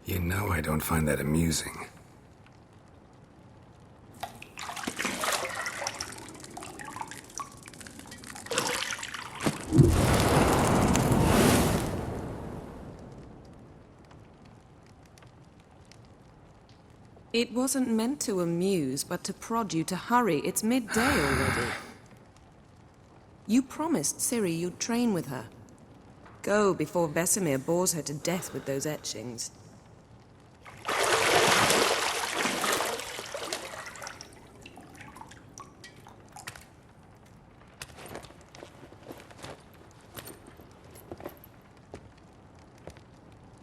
You know I don't find that amusing. It wasn't meant to amuse, but to prod you to hurry. It's midday already. You promised Ciri you'd train with her. Go before Vesemir bores her to death with those etchings.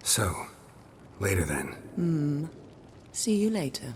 So, later then. See you later.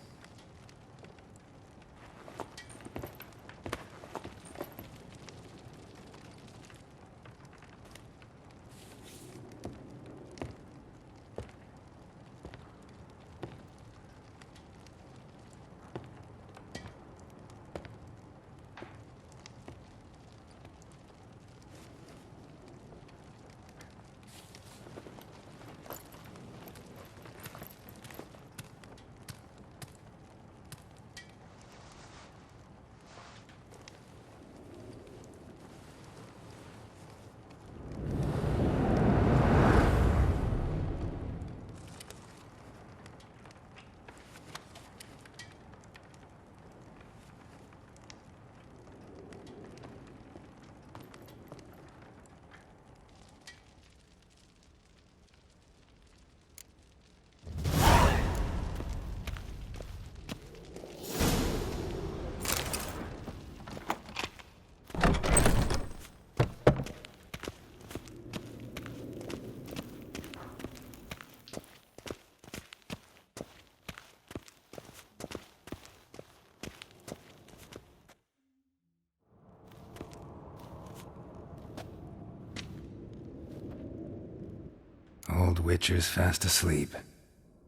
Old Witcher's fast asleep.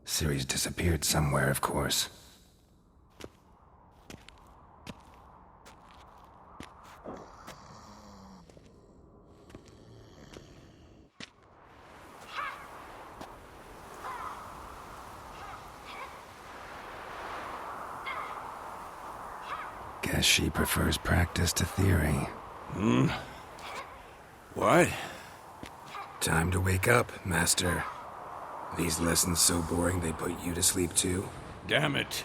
Ciri's disappeared somewhere, of course. Guess she prefers practice to theory. What? Time to wake up, Master. These lessons so boring they put you to sleep too? Damn it.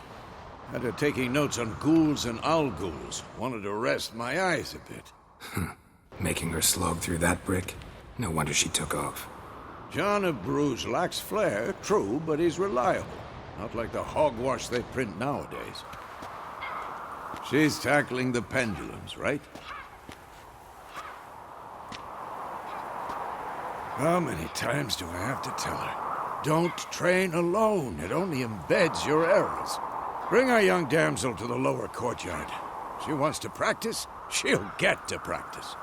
After taking notes on ghouls and owl ghouls, wanted to rest my eyes a bit. Making her slog through that brick? No wonder she took off. John of Bruges lacks flair, true, but he's reliable. Not like the hogwash they print nowadays. She's tackling the pendulums, right? How many times do I have to tell her? Don't train alone. It only embeds your errors. Bring our young damsel to the lower courtyard. She wants to practice, she'll get to practice.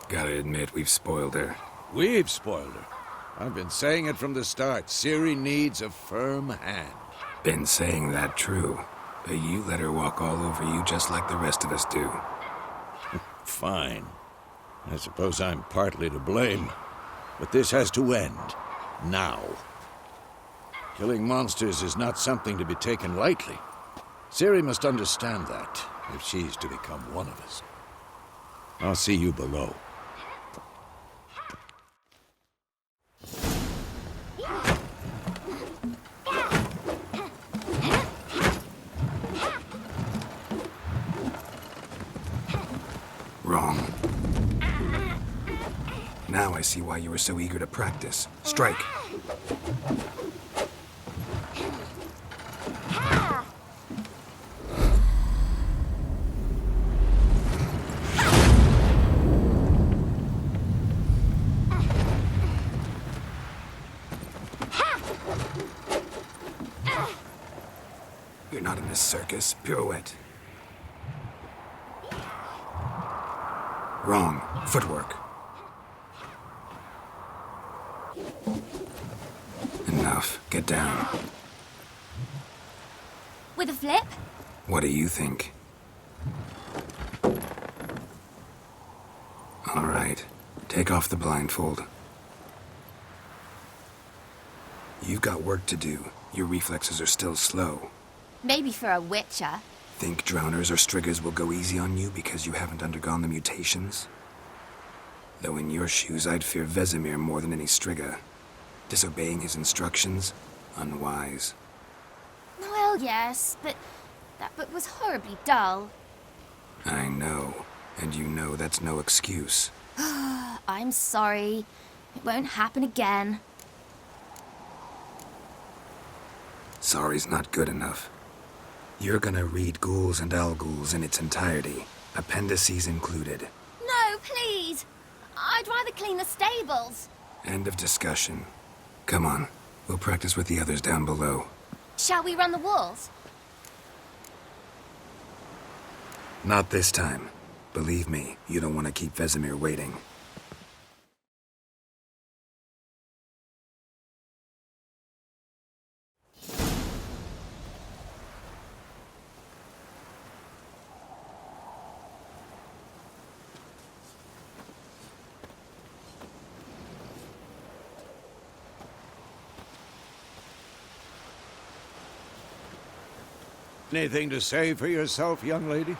Gotta admit, we've spoiled her. We've spoiled her. I've been saying it from the start. Ciri needs a firm hand. Been saying that true, but you let her walk all over you just like the rest of us do. Fine. I suppose I'm partly to blame. But this has to end. Now. Killing monsters is not something to be taken lightly. Ciri must understand that, if she's to become one of us. I'll see you below. Wrong. Now I see why you were so eager to practice. Strike. You're not in this circus. Pirouette. Wrong. Footwork. Enough. Get down. With a flip? What do you think? All right. Take off the blindfold. You've got work to do. Your reflexes are still slow. Maybe for a witcher. Think drowners or striggers will go easy on you because you haven't undergone the mutations? Though in your shoes, I'd fear Vesemir more than any strigger. Disobeying his instructions? Unwise. Well, yes, but that book was horribly dull. I know. And you know that's no excuse. I'm sorry. It won't happen again. Sorry's not good enough. You're gonna read Ghouls and Alghouls in its entirety, appendices included. No, please! I'd rather clean the stables. End of discussion. Come on, we'll practice with the others down below. Shall we run the walls? Not this time. Believe me, you don't want to keep Vesemir waiting. Anything to say for yourself, young lady?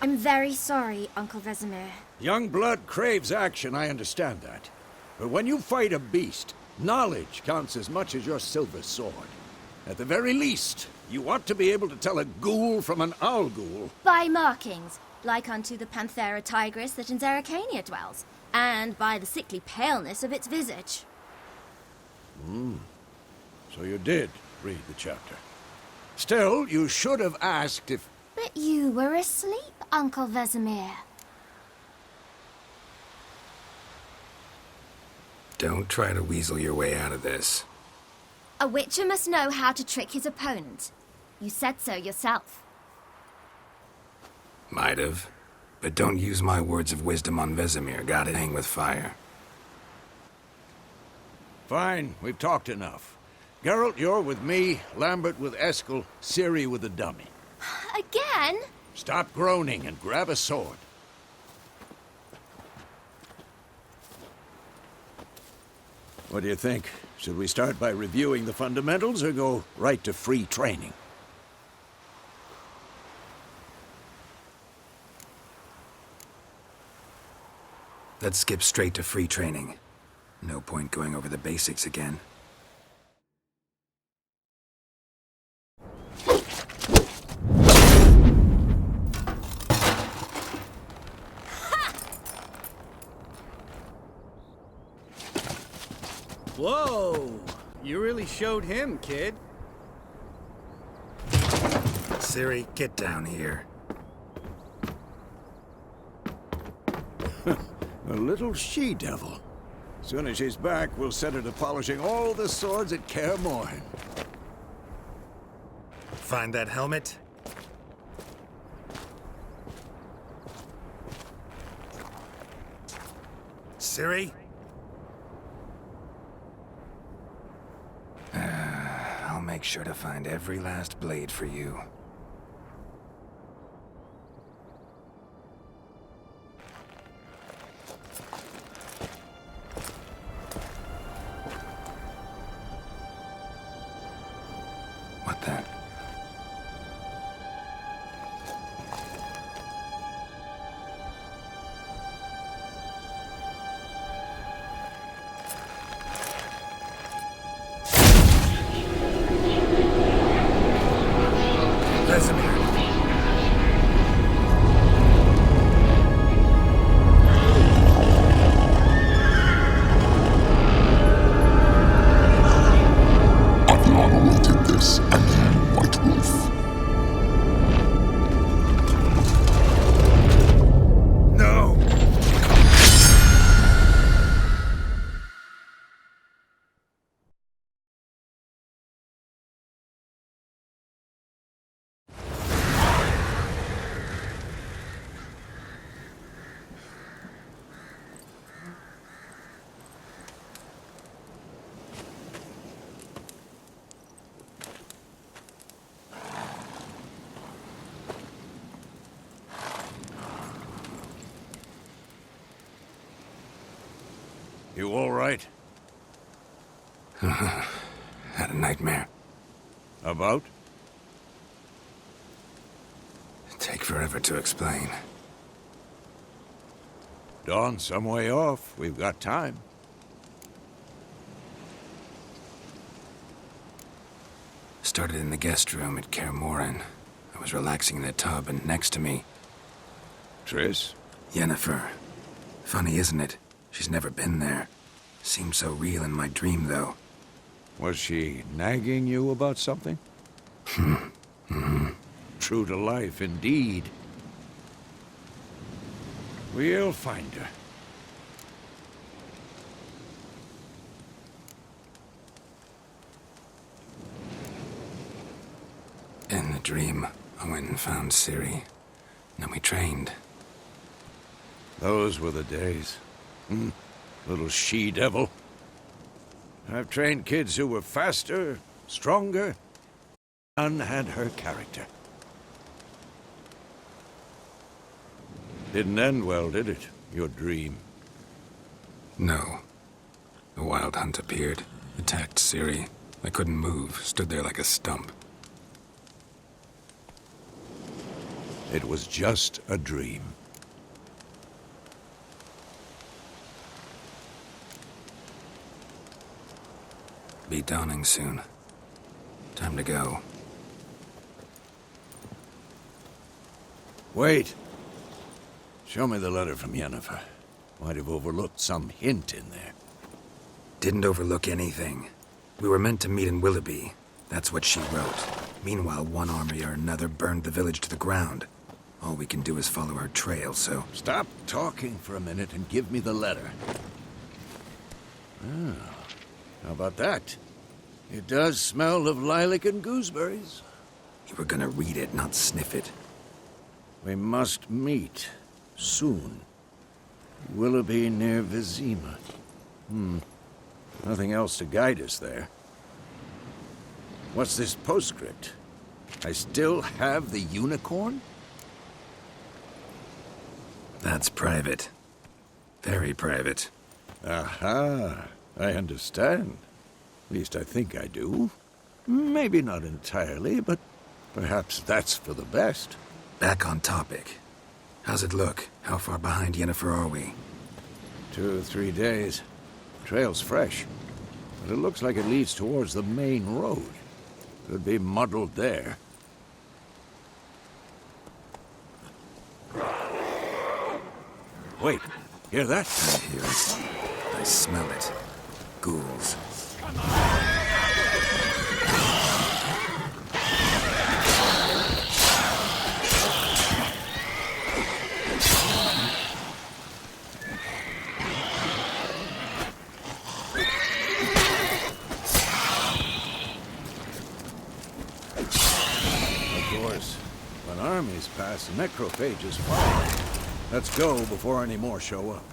I'm very sorry, Uncle Vesemir. Young blood craves action, I understand that. But when you fight a beast, knowledge counts as much as your silver sword. At the very least, you ought to be able to tell a ghoul from an Alghoul. By markings, like unto the Panthera tigris that in Zerrikania dwells, and by the sickly paleness of its visage. So you did read the chapter. Still, you should have asked if... But you were asleep, Uncle Vesemir. Don't try to weasel your way out of this. A witcher must know how to trick his opponent. You said so yourself. Might have. But don't use my words of wisdom on Vesemir. Got it? Hang with fire. Fine, we've talked enough. Geralt, you're with me, Lambert with Eskel, Ciri with the dummy. Again? Stop groaning and grab a sword. What do you think? Should we start by reviewing the fundamentals or go right to free training? Let's skip straight to free training. No point going over the basics again. Whoa! You really showed him, kid. Ciri, get down here. A little she-devil. Soon as she's back, we'll set her to polishing all the swords at Kaer Morhen. Find that helmet? Ciri? I'll make sure to find every last blade for you. What the? You all right? Had a nightmare. About? Take forever to explain. Dawn's some way off. We've got time. Started in the guest room at Kaer Morhen. I was relaxing in the tub, and next to me, Triss? Yennefer. Funny, isn't it? She's never been there. Seemed so real in my dream, though. Was she nagging you about something? True to life, indeed. We'll find her. In the dream, I went and found Ciri. Then we trained. Those were the days. Little she-devil. I've trained kids who were faster, stronger. None had her character. Didn't end well, did it? Your dream. No. A wild hunt appeared, attacked Ciri. I couldn't move, stood there like a stump. It was just a dream. Be dawning soon. Time to go. Wait. Show me the letter from Yennefer. Might have overlooked some hint in there. Didn't overlook anything. We were meant to meet in Willoughby. That's what she wrote. Meanwhile, one army or another burned the village to the ground. All we can do is follow her trail, so... Stop talking for a minute and give me the letter. Ah, how about that? It does smell of lilac and gooseberries. You were gonna read it, not sniff it. We must meet. Soon. Willoughby near Vizima. Nothing else to guide us there. What's this postscript? I still have the unicorn? That's private. Very private. Aha, I understand. At least I think I do. Maybe not entirely, but perhaps that's for the best. Back on topic. How's it look? How far behind Yennefer are we? 2 or 3 days. Trail's fresh, but it looks like it leads towards the main road. Could be muddled there. Wait, hear that? I hear it. I smell it. Ghouls. When armies pass, necrophages follow. Let's go before any more show up.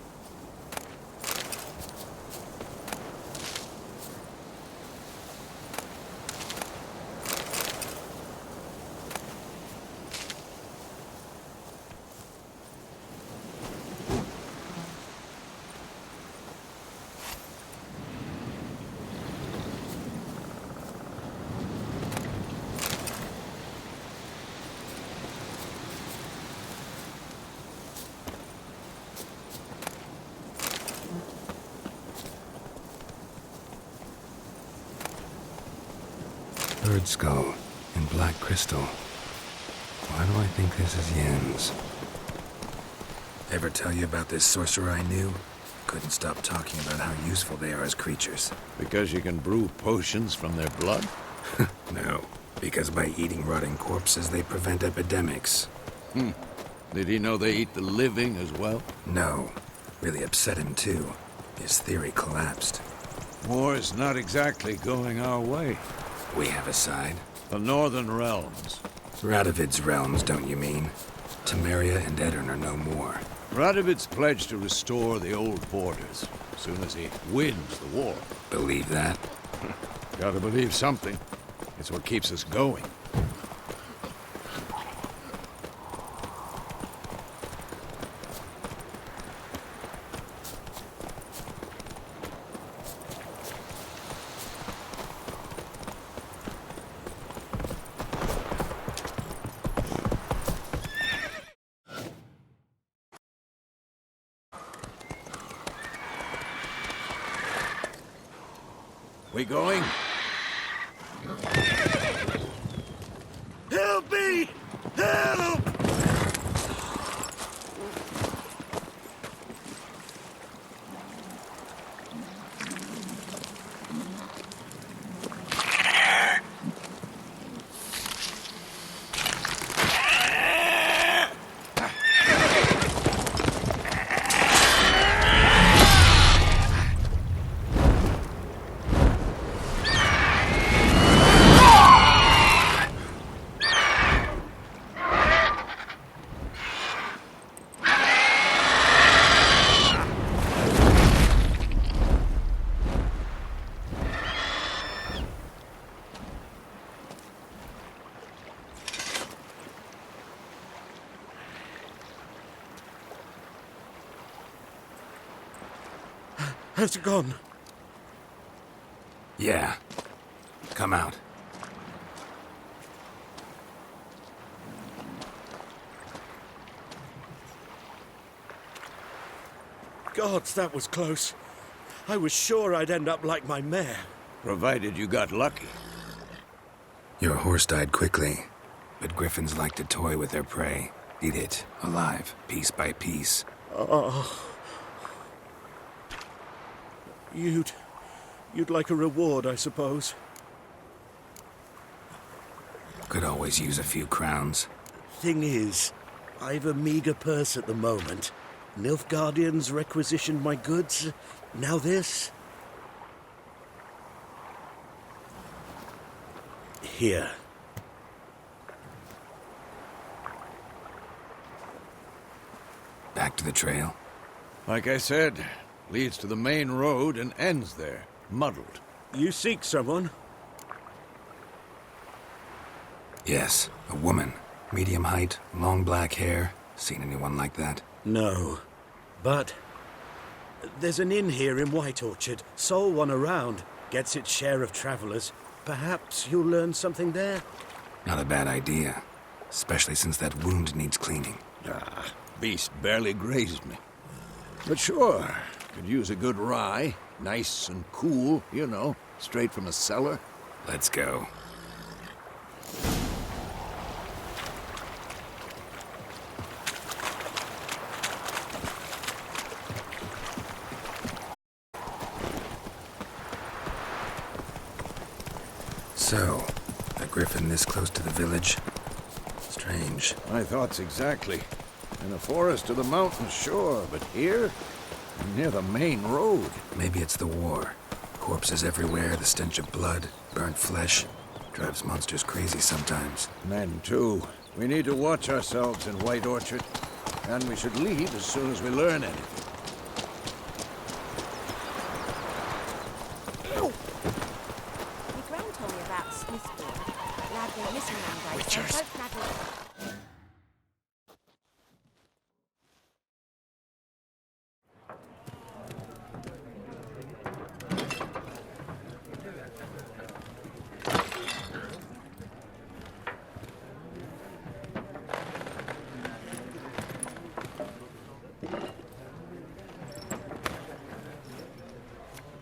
Bird skull and black crystal. Why do I think this is Yen's? Ever tell you about this sorcerer I knew? Couldn't stop talking about how useful they are as creatures. Because you can brew potions from their blood? No, because by eating rotting corpses, they prevent epidemics. Did he know they eat the living as well? No. Really upset him, too. His theory collapsed. War's not exactly going our way. We have a side. The Northern Realms. Radovid's realms, don't you mean? Temeria and Edirn are no more. Radovid's pledged to restore the old borders as soon as he wins the war. Believe that? Gotta believe something. It's what keeps us going. We going? Help me! Help! Has it gone? Yeah. Come out. Gods, that was close. I was sure I'd end up like my mare. Provided you got lucky. Your horse died quickly, but griffins like to toy with their prey. Eat it, alive, piece by piece. Oh. You'd like a reward, I suppose. Could always use a few crowns. Thing is, I've a meager purse at the moment. Nilfgaardians requisitioned my goods. Now this. Here. Back to the trail. Like I said, leads to the main road and ends there, muddled. You seek someone? Yes, a woman. Medium height, long black hair. Seen anyone like that? No. But there's an inn here in White Orchard. Sole one around. Gets its share of travelers. Perhaps you'll learn something there? Not a bad idea. Especially since that wound needs cleaning. Ah, beast barely grazed me. But sure, could use a good rye. Nice and cool, you know, straight from a cellar. Let's go. So, a griffin this close to the village? Strange. My thoughts exactly. In the forest or the mountains, sure, but here? Near the main road. Maybe it's the war. Corpses everywhere, the stench of blood, burnt flesh. Drives monsters crazy sometimes. Men, too. We need to watch ourselves in White Orchard. And we should leave as soon as we learn anything. My grand told me about Smithfield. Lad went missing one day. So Witchers. both lads-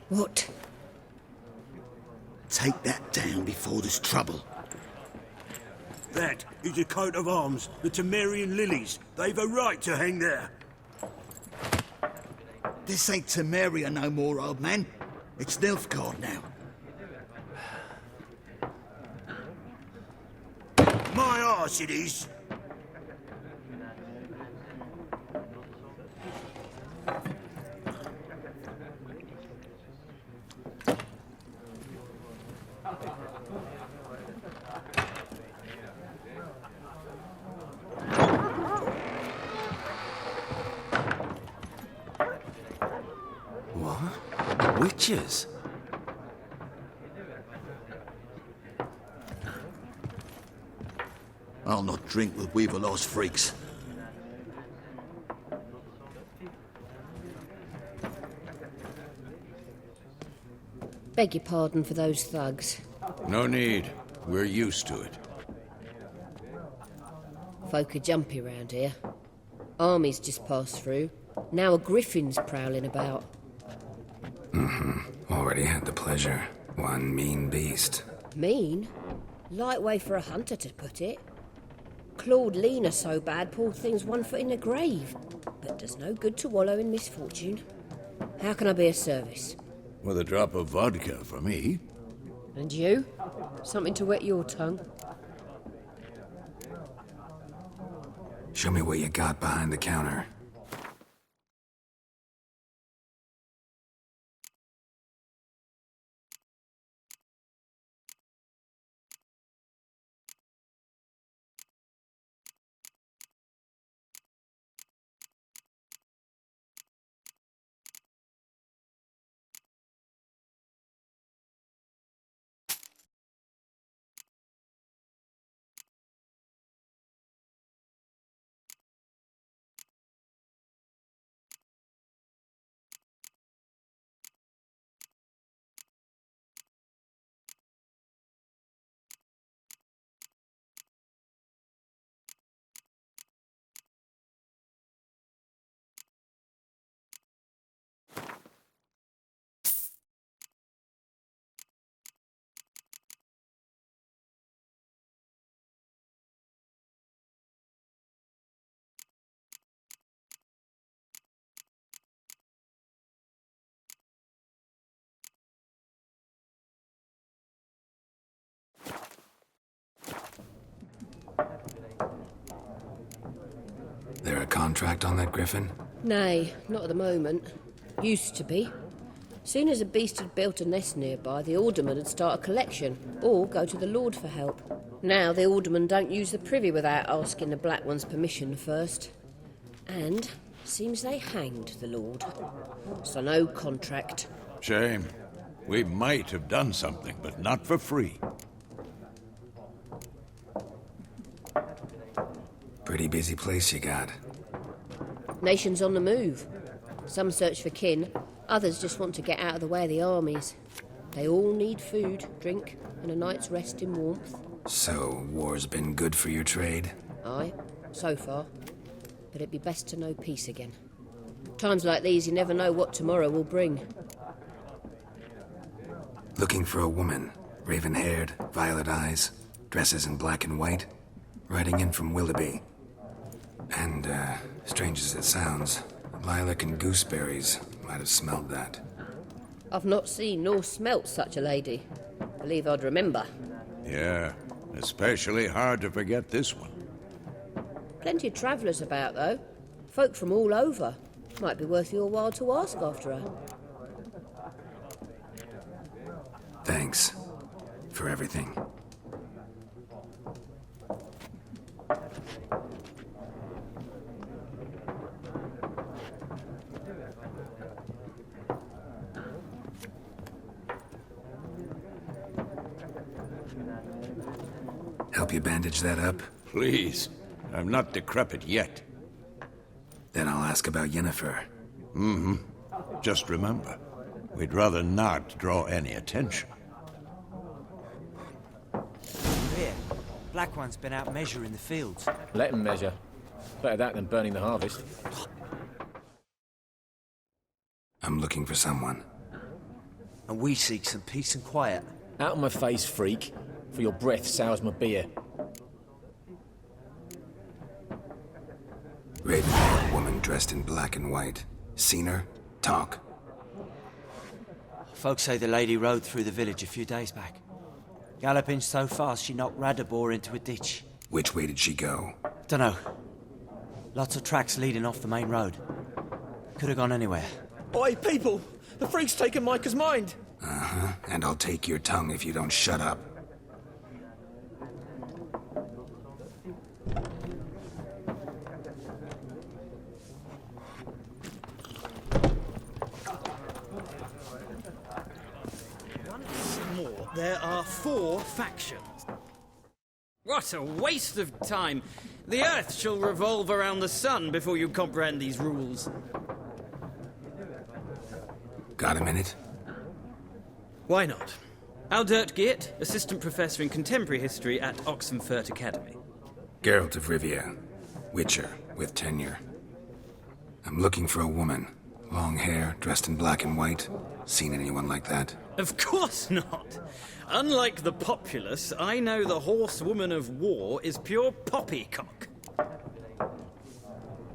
What? Take that down before there's trouble. That is a coat of arms, the Temerian lilies. They've a right to hang there. This ain't Temeria no more, old man. It's Nilfgaard now. My arse it is. What? Witches? I'll not drink with Weaverlaw's freaks. Beg your pardon for those thugs. No need. We're used to it. Folk are jumpy round here. Armies just passed through. Now a griffin's prowling about. Already had the pleasure. One mean beast. Mean? Light way for a hunter to put it. Clawed Lena so bad, poor thing's 1 foot in the grave. But does no good to wallow in misfortune. How can I be of service? With a drop of vodka for me. And you? Something to wet your tongue? Show me what you got behind the counter. There a contract on that griffin? Nay, not at the moment. Used to be. Soon as a beast had built a nest nearby, the alderman would start a collection, or go to the Lord for help. Now the alderman don't use the privy without asking the Black One's permission first. And seems they hanged the Lord. So no contract. Shame. We might have done something, but not for free. Pretty busy place you got. Nations on the move. Some search for kin, others just want to get out of the way of the armies. They all need food, drink, and a night's rest in warmth. So, war's been good for your trade? Aye, so far. But it'd be best to know peace again. Times like these, you never know what tomorrow will bring. Looking for a woman. Raven-haired, violet eyes, dresses in black and white. Riding in from Willoughby. And, strange as it sounds, lilac and gooseberries might have smelled that. I've not seen nor smelt such a lady. Believe I'd remember. Yeah, especially hard to forget this one. Plenty of travellers about, though. Folk from all over. Might be worth your while to ask after her. Thanks. For everything. Help you bandage that up? Please. I'm not decrepit yet. Then I'll ask about Yennefer. Just remember, we'd rather not draw any attention. Here, Black One's been out measuring the fields. Let him measure. Better that than burning the harvest. I'm looking for someone. And we seek some peace and quiet. Out of my face, freak. For your breath sours my beer. Raven-haired woman dressed in black and white. Seen her? Talk. Folks say the lady rode through the village a few days back. Galloping so fast she knocked Radabor into a ditch. Which way did she go? Dunno. Lots of tracks leading off the main road. Could have gone anywhere. Oi, people! The freak's taken Micah's mind! Uh-huh. And I'll take your tongue if you don't shut up. There are 4 factions. What a waste of time! The Earth shall revolve around the sun before you comprehend these rules. Got a minute? Why not? Aldert Geert, Assistant Professor in Contemporary History at Oxenfurt Academy. Geralt of Rivia. Witcher, with tenure. I'm looking for a woman. Long hair, dressed in black and white. Seen anyone like that? Of course not. Unlike the populace, I know the horsewoman of war is pure poppycock.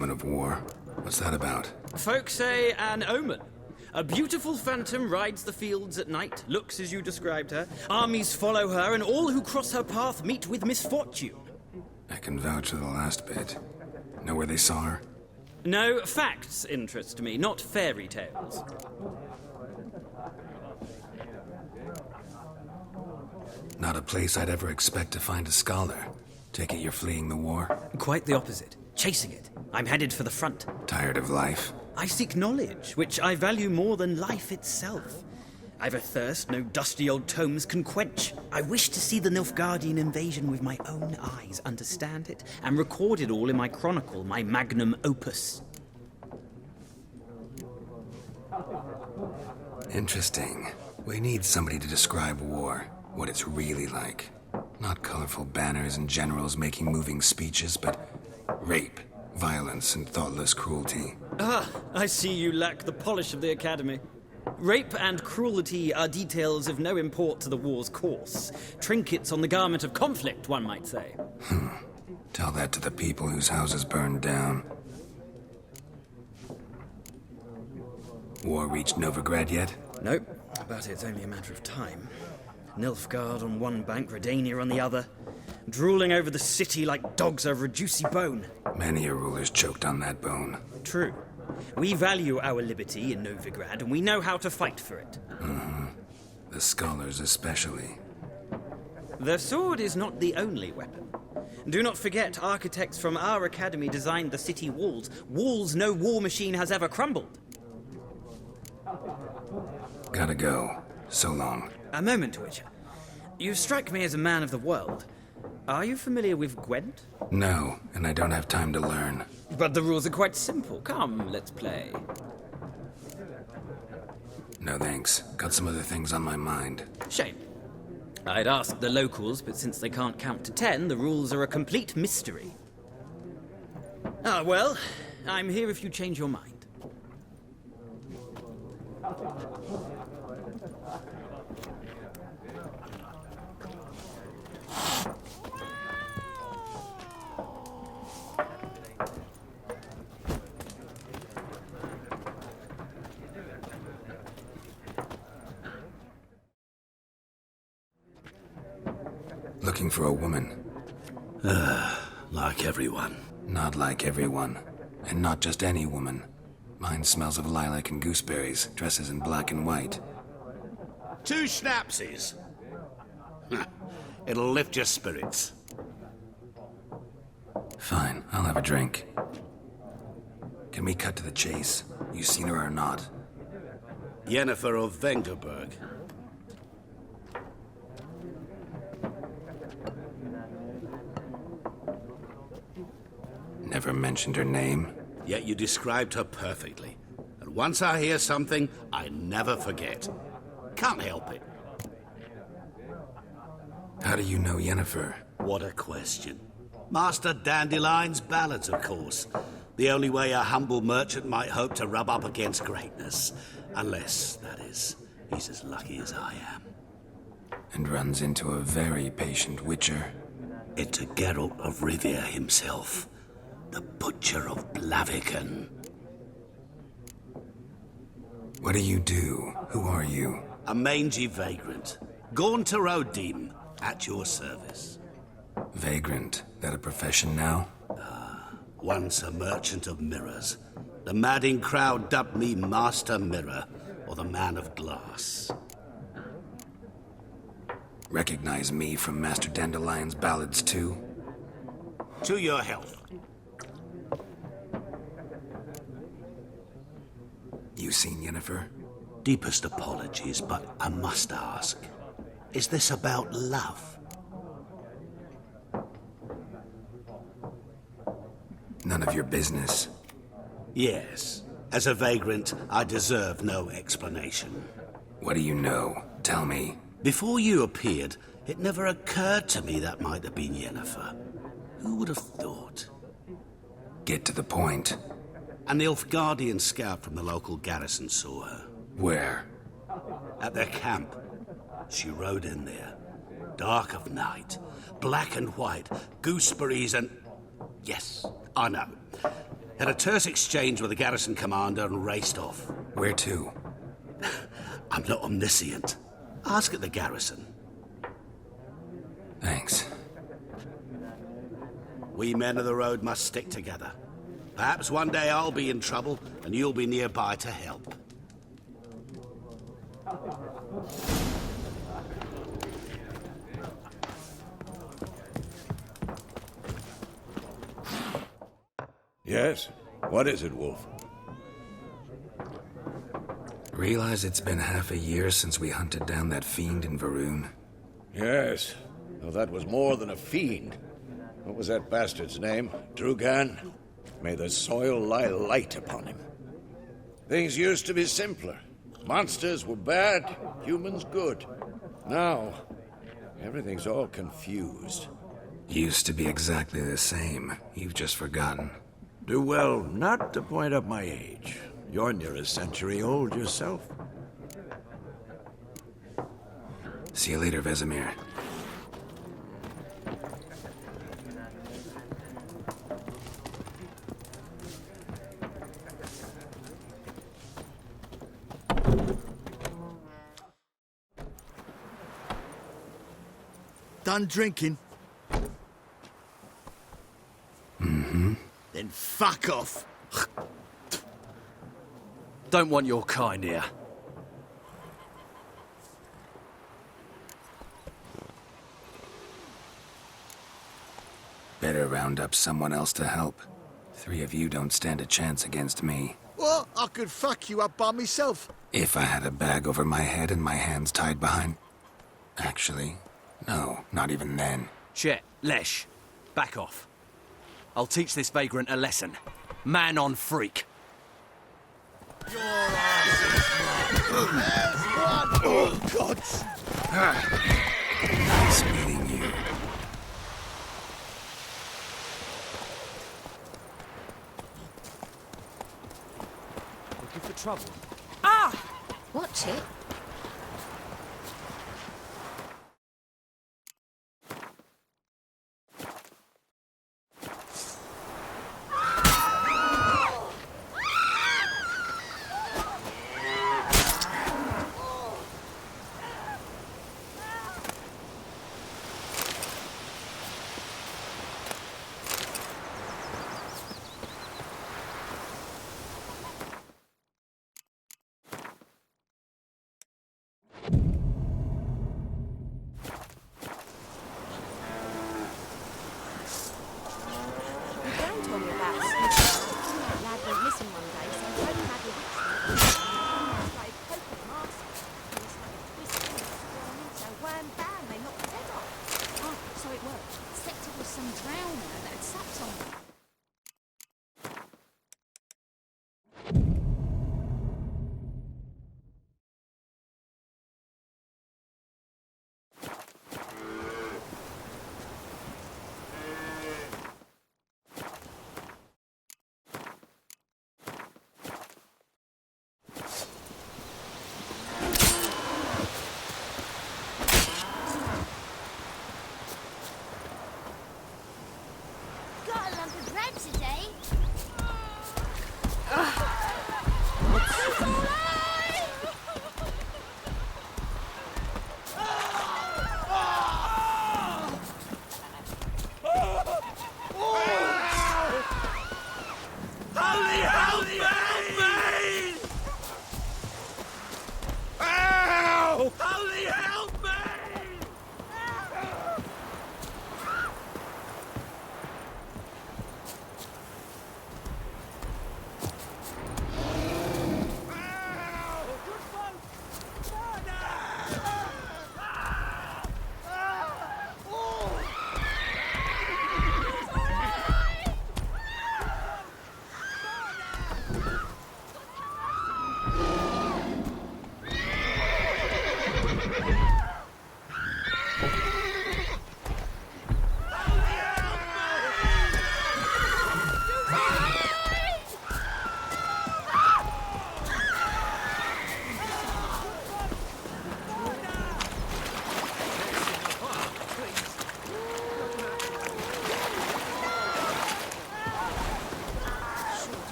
Woman of war? What's that about? Folk say an omen. A beautiful phantom rides the fields at night, looks as you described her. Armies follow her, and all who cross her path meet with misfortune. I can vouch for the last bit. Know where they saw her? No, facts interest me, not fairy tales. Not a place I'd ever expect to find a scholar. Take it you're fleeing the war? Quite the opposite. Chasing it. I'm headed for the front. Tired of life? I seek knowledge, which I value more than life itself. I've a thirst no dusty old tomes can quench. I wish to see the Nilfgaardian invasion with my own eyes, understand it, and record it all in my chronicle, my magnum opus. Interesting. We need somebody to describe war, what it's really like. Not colorful banners and generals making moving speeches, but rape, violence, and thoughtless cruelty. Ah, I see you lack the polish of the Academy. Rape and cruelty are details of no import to the war's course. Trinkets on the garment of conflict, one might say. Tell that to the people whose houses burned down. War reached Novigrad yet? Nope, but it's only a matter of time. Nilfgaard on one bank, Redania on the other, drooling over the city like dogs over a juicy bone. Many a ruler's choked on that bone. True. We value our liberty in Novigrad, and we know how to fight for it. The scholars especially. The sword is not the only weapon. Do not forget, architects from our academy designed the city walls. Walls no war machine has ever crumbled. Gotta go. So long. A moment, Witcher. You strike me as a man of the world. Are you familiar with Gwent? No, and I don't have time to learn. But the rules are quite simple. Come, let's play. No thanks. Got some other things on my mind. Shame. I'd ask the locals, but since they can't count to 10, the rules are a complete mystery. Ah, well, I'm here if you change your mind. Looking for a woman. Like everyone. Not like everyone. And not just any woman. Mine smells of lilac and gooseberries, dresses in black and white. 2 schnapsies. It'll lift your spirits. Fine, I'll have a drink. Can we cut to the chase? You seen her or not? Yennefer of Vengerberg. Never mentioned her name. Yet you described her perfectly. And once I hear something, I never forget. Can't help it. How do you know Yennefer? What a question. Master Dandelion's ballads, of course. The only way a humble merchant might hope to rub up against greatness. Unless, that is, he's as lucky as I am. And runs into a very patient witcher. Into Geralt of Rivia himself. The Butcher of Blaviken. What do you do? Who are you? A mangy vagrant. Gaunter Odim, at your service. Vagrant. That a profession now? Once a merchant of mirrors. The madding crowd dubbed me Master Mirror, or the Man of Glass. Recognize me from Master Dandelion's ballads too? To your health. You seen Yennefer? Deepest apologies, but I must ask. Is this about love? None of your business. Yes. As a vagrant, I deserve no explanation. What do you know? Tell me. Before you appeared, it never occurred to me that might have been Yennefer. Who would have thought? Get to the point. A Nilfgaardian scout from the local garrison saw her. Where? At their camp. She rode in there. Dark of night. Black and white. Gooseberries and... Yes, I know. Had a terse exchange with the garrison commander and raced off. Where to? I'm not omniscient. Ask at the garrison. Thanks. We men of the road must stick together. Perhaps one day I'll be in trouble and you'll be nearby to help. Yes? What is it, Wolf? Realize it's been half a year since we hunted down that fiend in Varun? Yes. Well, that was more than a fiend. What was that bastard's name? Drugan? May the soil lie light upon him. Things used to be simpler. Monsters were bad, humans good. Now, everything's all confused. Used to be exactly the same. You've just forgotten. Do well not to point up my age. You're near a century old yourself. See you later, Vesemir. Done drinking? Mm-hmm. Then fuck off. Don't want your kind here. Better round up someone else to help. 3 of you don't stand a chance against me. What? I could fuck you up by myself. If I had a bag over my head and my hands tied behind... Actually, no, not even then. Shit, Lesh. Back off. I'll teach this vagrant a lesson. Man on freak. Your ass is oh, God. Nice meeting you. Looking for trouble? Watch it.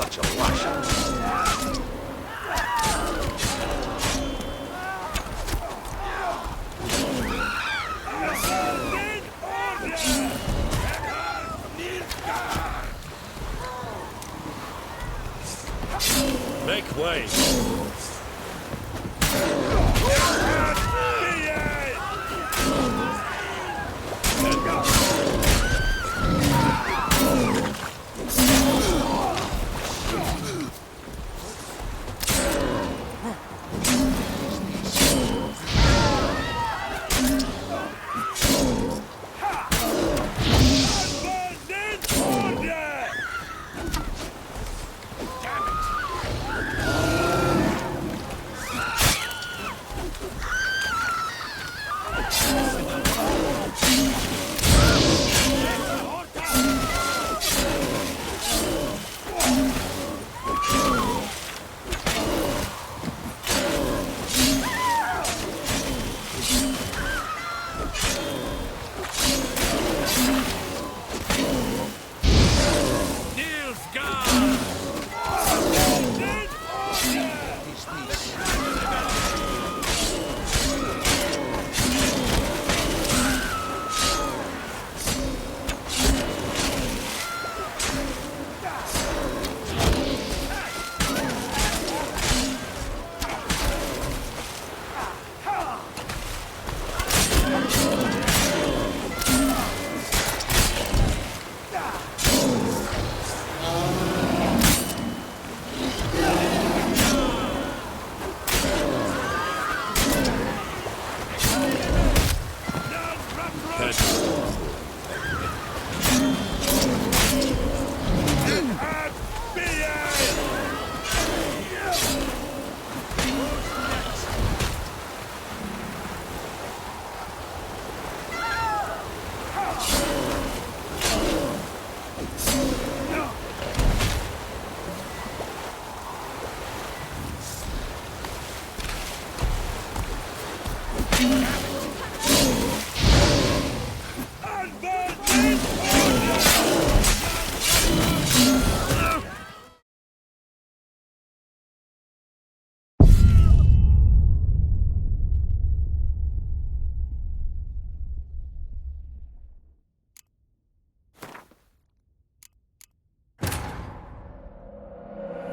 such a lush. Make way!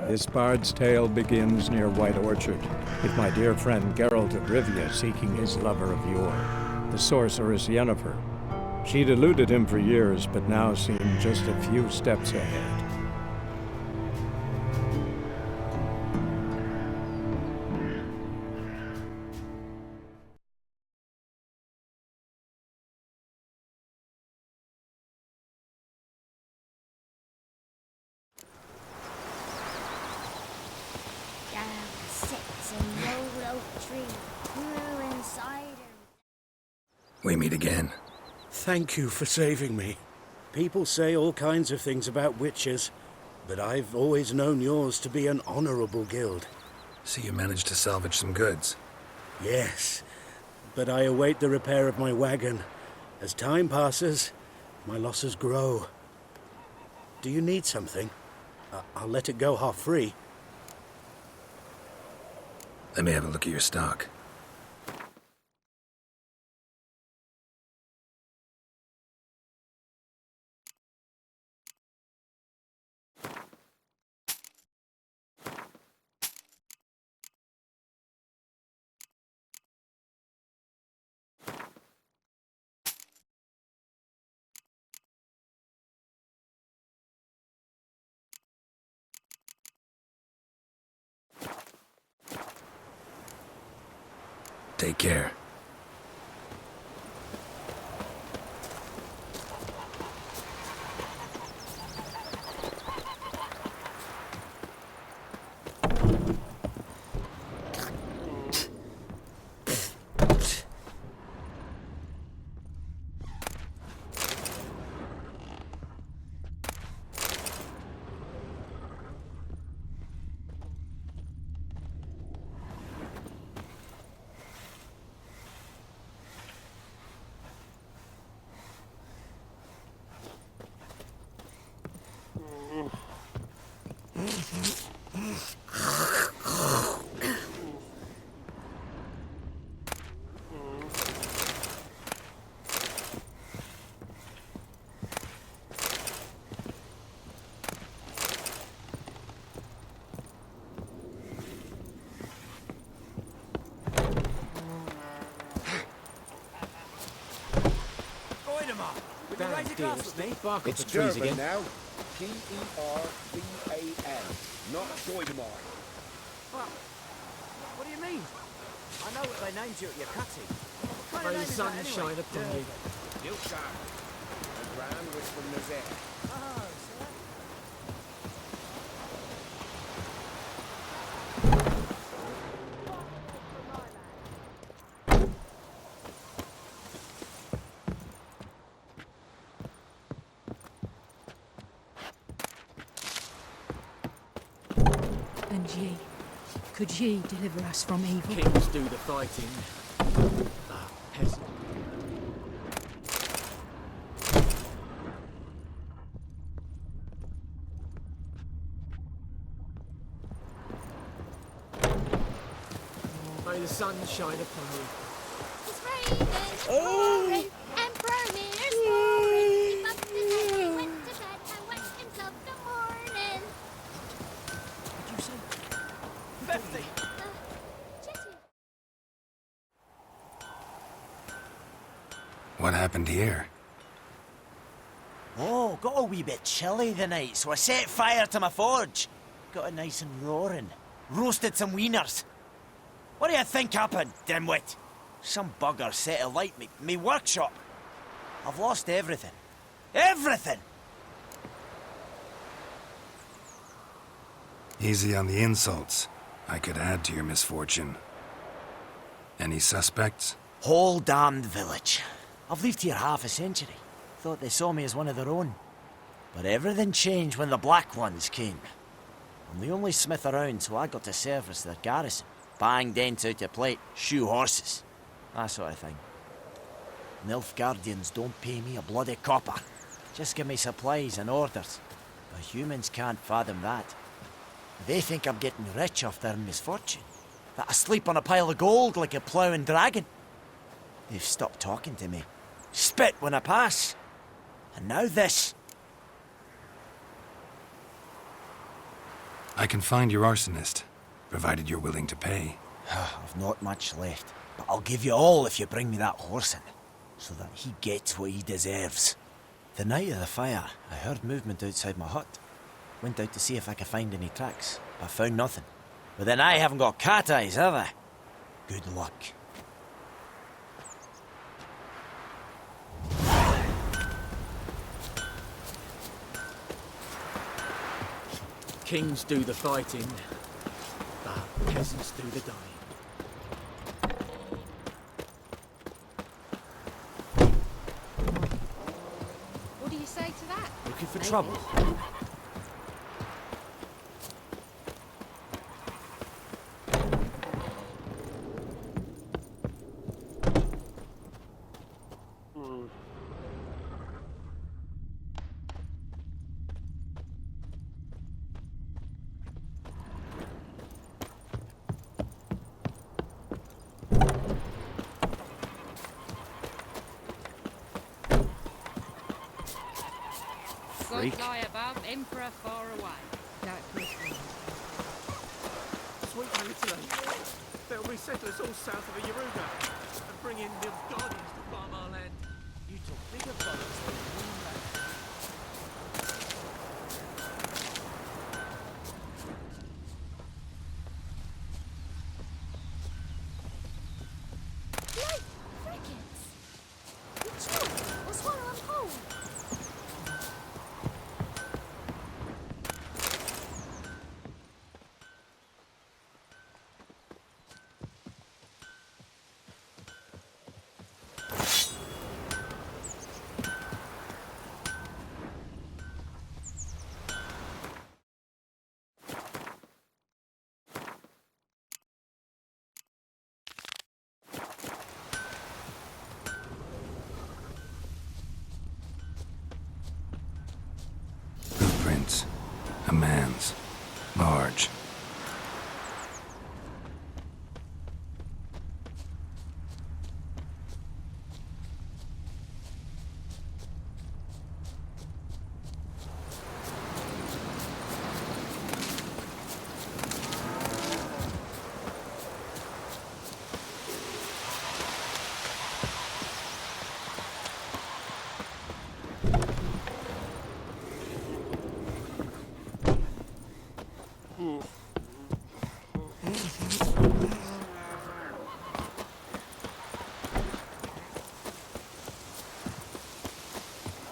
This bard's tale begins near White Orchard, with my dear friend Geralt of Rivia seeking his lover of yore, the sorceress Yennefer. She'd eluded him for years, but now seemed just a few steps ahead. We meet again. Thank you for saving me. People say all kinds of things about witches, but I've always known yours to be an honorable guild. So you managed to salvage some goods? Yes, but I await the repair of my wagon. As time passes, my losses grow. Do you need something? I'll let it go half-free. Let me have a look at your stock. Take care. Grandma, would you raise a glass with me? It's trees again. now. Gervan, not Goidemar. What do you mean? I know what they named you at your cutting. What kind May of the name is sun that anyway? shine upon you. Yilkar. The Grand was from Nazir. Oh, sir. And ye, could ye deliver us from evil? Kings do the fighting. Peasant. May the sun shine upon you. It's raining, it's pouring, Emperor Mir's roaring. He bumped his head when he went to bed and waked himself in the morning. Did you say? 50! Chitty. What happened here? Oh, got a wee bit chilly the night, so I set fire to my forge. Got it nice and roaring. Roasted some wieners. What do you think happened, dimwit? Some bugger set alight me workshop. I've lost everything. Everything! Easy on the insults. I could add to your misfortune. Any suspects? Whole damned village. I've lived here half a century. Thought they saw me as one of their own. But everything changed when the Black Ones came. I'm the only smith around, so I got to service their garrison. Bang dents out your plate, shoe horses. That sort of thing. Nilfgaardians don't pay me a bloody copper. Just give me supplies and orders. But humans can't fathom that. They think I'm getting rich off their misfortune. That I sleep on a pile of gold like a ploughing dragon. They've stopped talking to me. Spit when I pass. And now this. I can find your arsonist, provided you're willing to pay. I've not much left, but I'll give you all if you bring me that horse in, so that he gets what he deserves. The night of the fire, I heard movement outside my hut. Went out to see if I could find any tracks, but found nothing. But then I haven't got cat eyes, have I? Good luck. Kings do the fighting. Peasants do the dying. What do you say to that? Looking for trouble? God lie above, Emperor far away. Sweet Italy. There'll be settlers all south of the Yaruga and bring in Nilfgaardians to farm our land. You talk bigger bollocks than moonlight. Light frigates! You choke or swallow them whole. Blueprints. A man's. Large.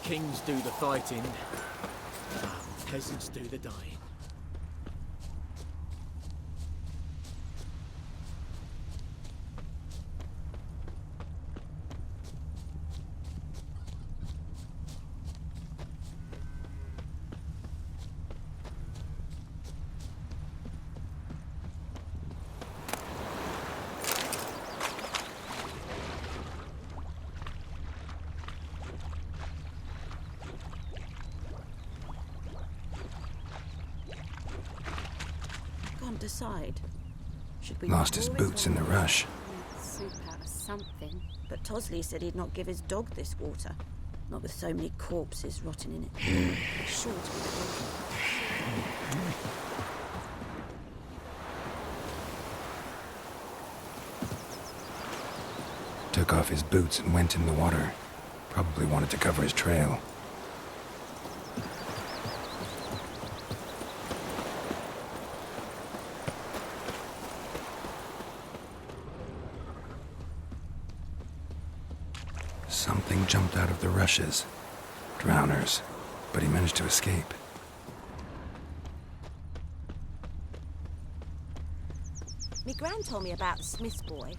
Kings do the fighting, peasants do the dying. Can't decide. Should we Lost his boots in the rush. soup out of something? But Tosley said he'd not give his dog this water. Not with so many corpses rotting in it. Sure to be broken. Took off his boots and went in the water. Probably wanted to cover his trail. Something jumped out of the rushes. Drowners. But he managed to escape. Me gran told me about the Smith's boy.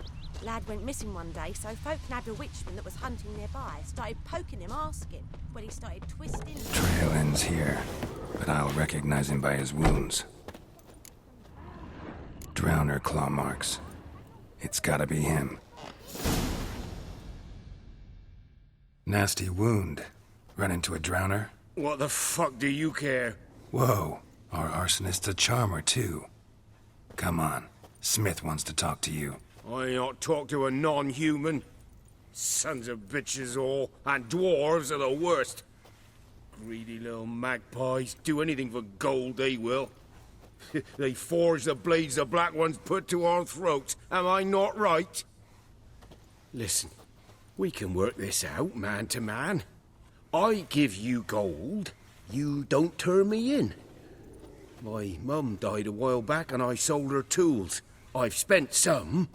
Lad went missing one day, so folk nabbed a witchman that was hunting nearby. Started poking him, asking. When he started twisting... Trail ends here, but I'll recognize him by his wounds. Drowner claw marks. It's gotta be him. Nasty wound. Run into a drowner? What the fuck do you care? Whoa, our arsonist's a charmer too. Come on, Smith wants to talk to you. I not talk to a non-human. Sons of bitches all, and dwarves are the worst. Greedy little magpies, do anything for gold, they will. They forge the blades the Black Ones put to our throats. Am I not right? Listen, we can work this out, man to man. I give you gold, you don't turn me in. My mum died a while back and I sold her tools. I've spent some,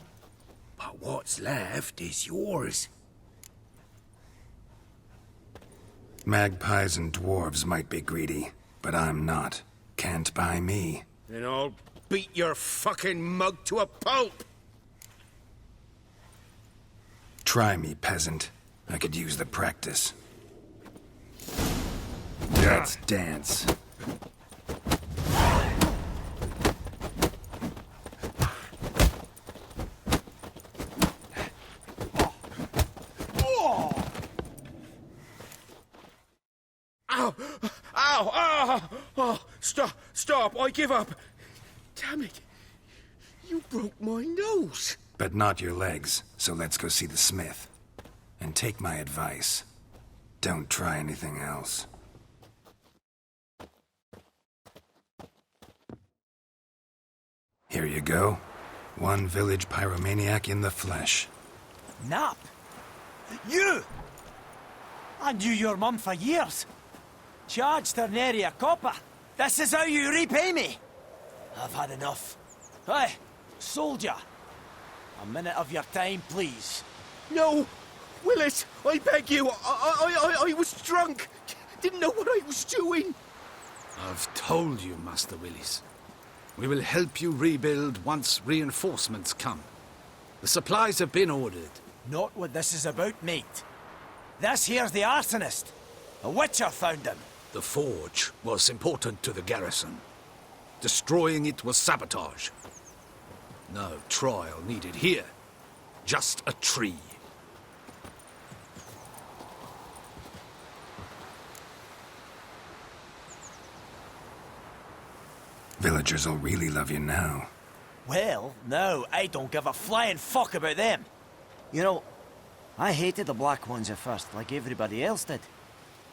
but what's left is yours. Magpies and dwarves might be greedy, but I'm not. Can't buy me. Then I'll beat your fucking mug to a pulp! Try me, peasant. I could use the practice. Let's dance. Ow! Ow! Ow! Oh, stop! I give up! Damn it! You broke my nose! But not your legs, so let's go see the smith. And take my advice. Don't try anything else. Here you go. One village pyromaniac in the flesh. Nap? You! I knew your mum for years. Charged her nary a copper. This is how you repay me. I've had enough. Hey, soldier. A minute of your time, please. No! Willis, I beg you! I was drunk! Didn't know what I was doing! I've told you, Master Willis. We will help you rebuild once reinforcements come. The supplies have been ordered. Not what this is about, mate. This here's the arsonist. A witcher found him. The forge was important to the garrison. Destroying it was sabotage. No trial needed here. Just a tree. Villagers will really love you now. Well, no, I don't give a flying fuck about them. You know, I hated the Black Ones at first, like everybody else did.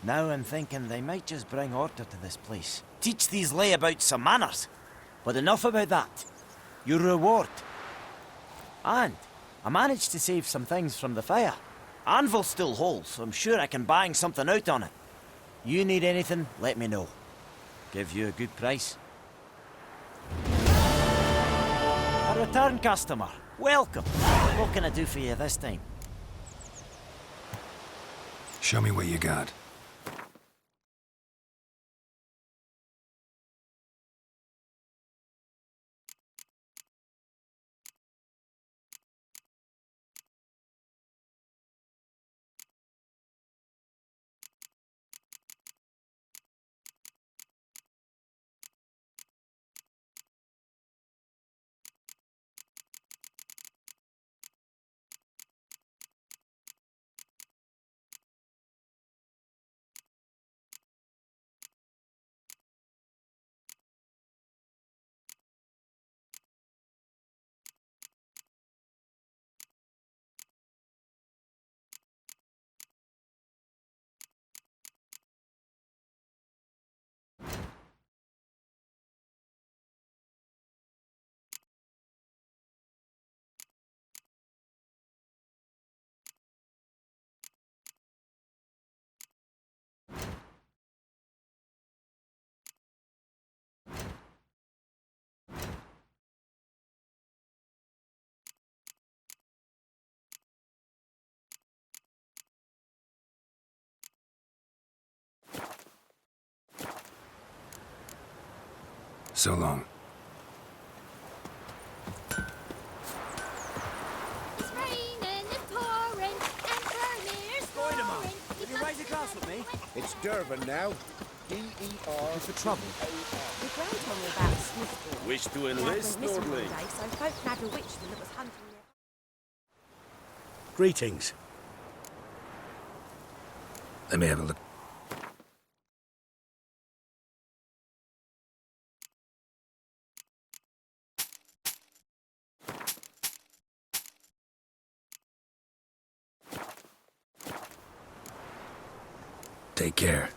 Now I'm thinking they might just bring order to this place. Teach these layabouts some manners. But enough about that. Your reward. And I managed to save some things from the fire. Anvil still holds, so I'm sure I can bang something out on it. You need anything, let me know. Give you a good price. A return customer. Welcome. What can I do for you this time? Show me what you got. So long. It's raining and pouring, and Vermeer's pouring. Will you raise a glass with me? It's Durban now. D-E-R. What's the trouble? The Grand told me about Smithfield. Wish to Dad enlist, went missing one Nordley? day, so folk nabbed a witchman that was hunting their... Greetings. Let me have a look. Take care.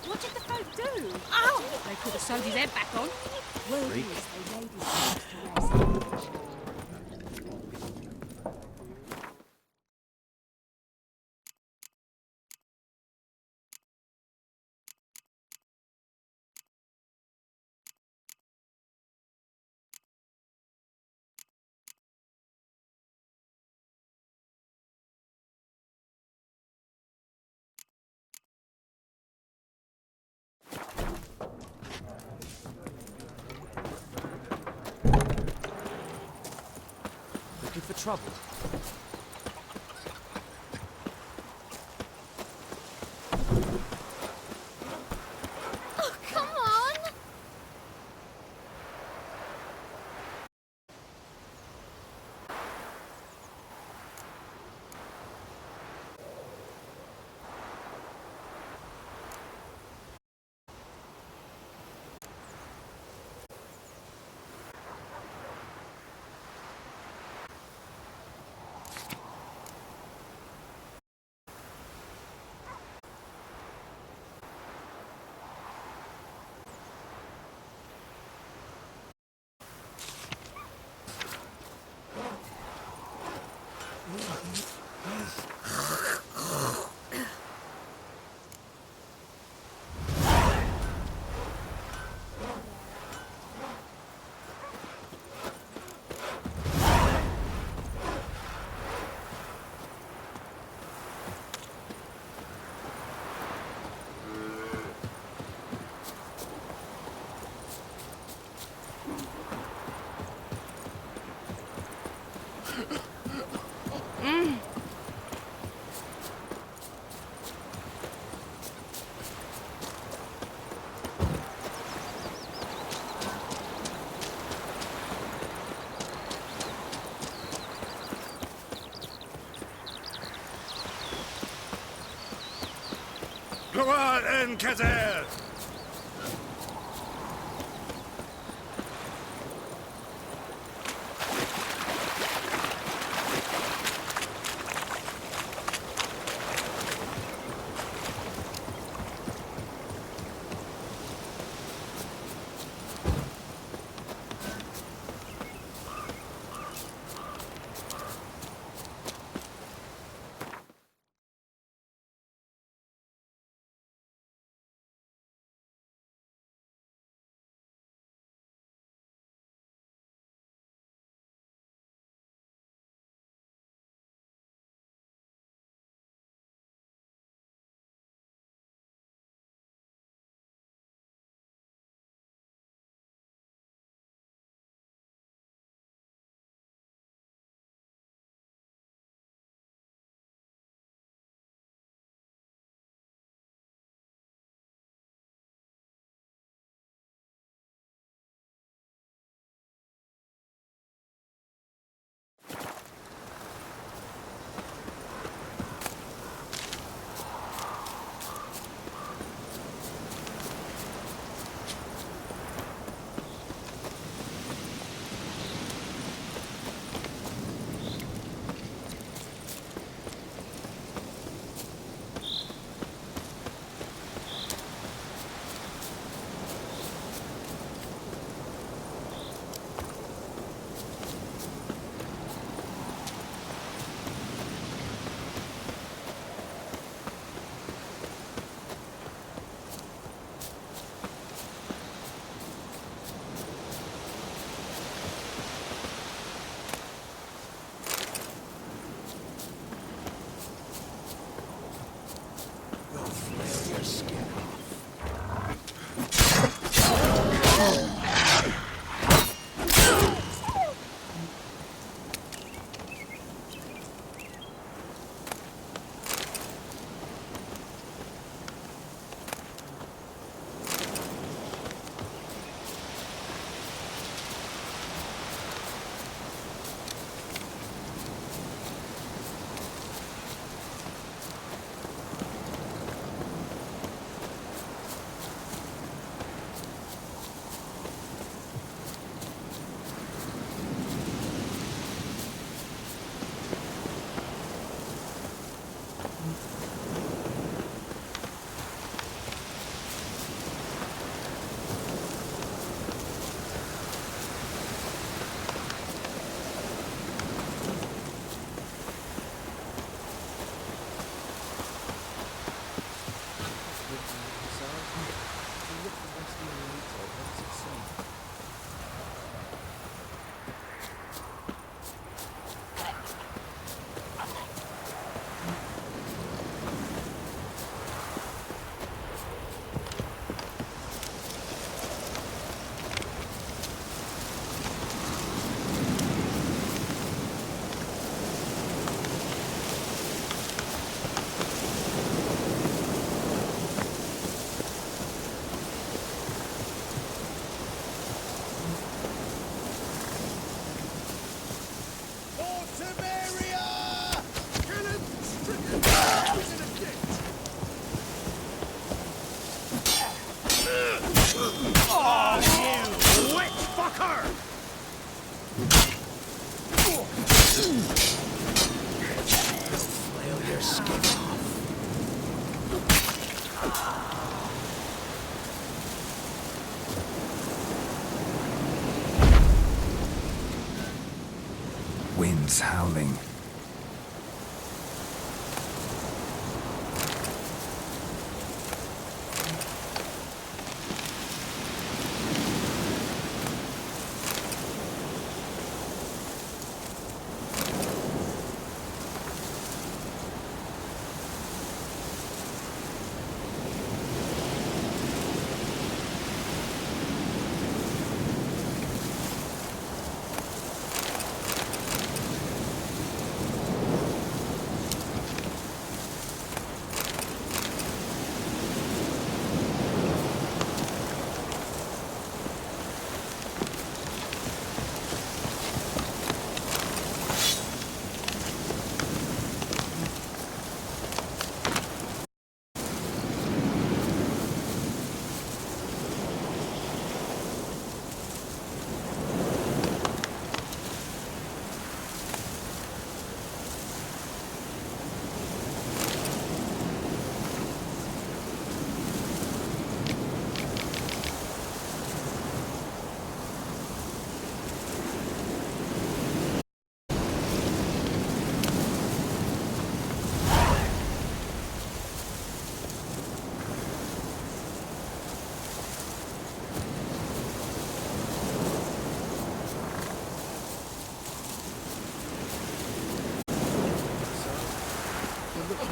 What did the folk do? Oh! They could have sewed his head back on. Word is they laid his hands to rest. Looking for trouble? Oh, come on! Gloire en Kazer! Flare your skin off. Winds howling.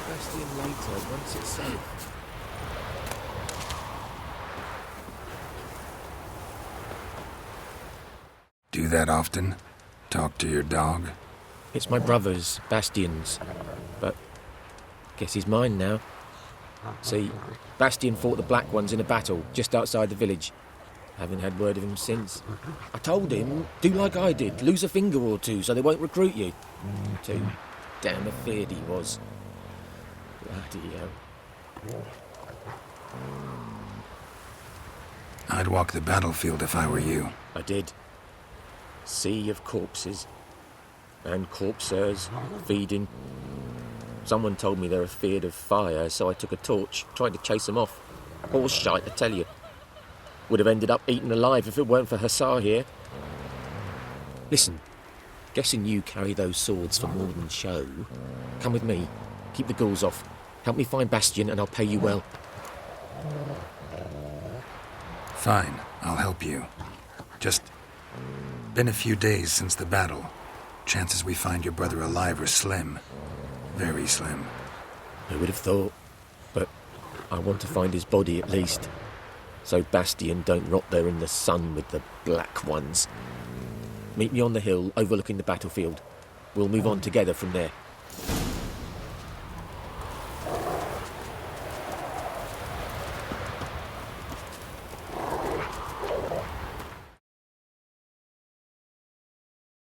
Bastion later, once it's safe. Do that often? Talk to your dog? It's my brother's, Bastion's, but guess he's mine now. See, Bastion fought the Black Ones in a battle just outside the village. Haven't had word of him since. I told him, do like I did, lose a finger or two so they won't recruit you. Too damn afeard he was. Bloody hell. I'd walk the battlefield if I were you. I did. Sea of corpses. And corpsers feeding. Someone told me they're afeard of fire, so I took a torch, tried to chase them off. Horse shite, I tell you. Would have ended up eaten alive if it weren't for Hussar here. Listen, guessing you carry those swords for more than show. Come with me. Keep the ghouls off. Help me find Bastion and I'll pay you well. Fine, I'll help you. Just been a few days since the battle. Chances we find your brother alive are slim. Very slim. Who would have thought? But I want to find his body at least. So Bastion don't rot there in the sun with the Black Ones. Meet me on the hill overlooking the battlefield. We'll move on together from there.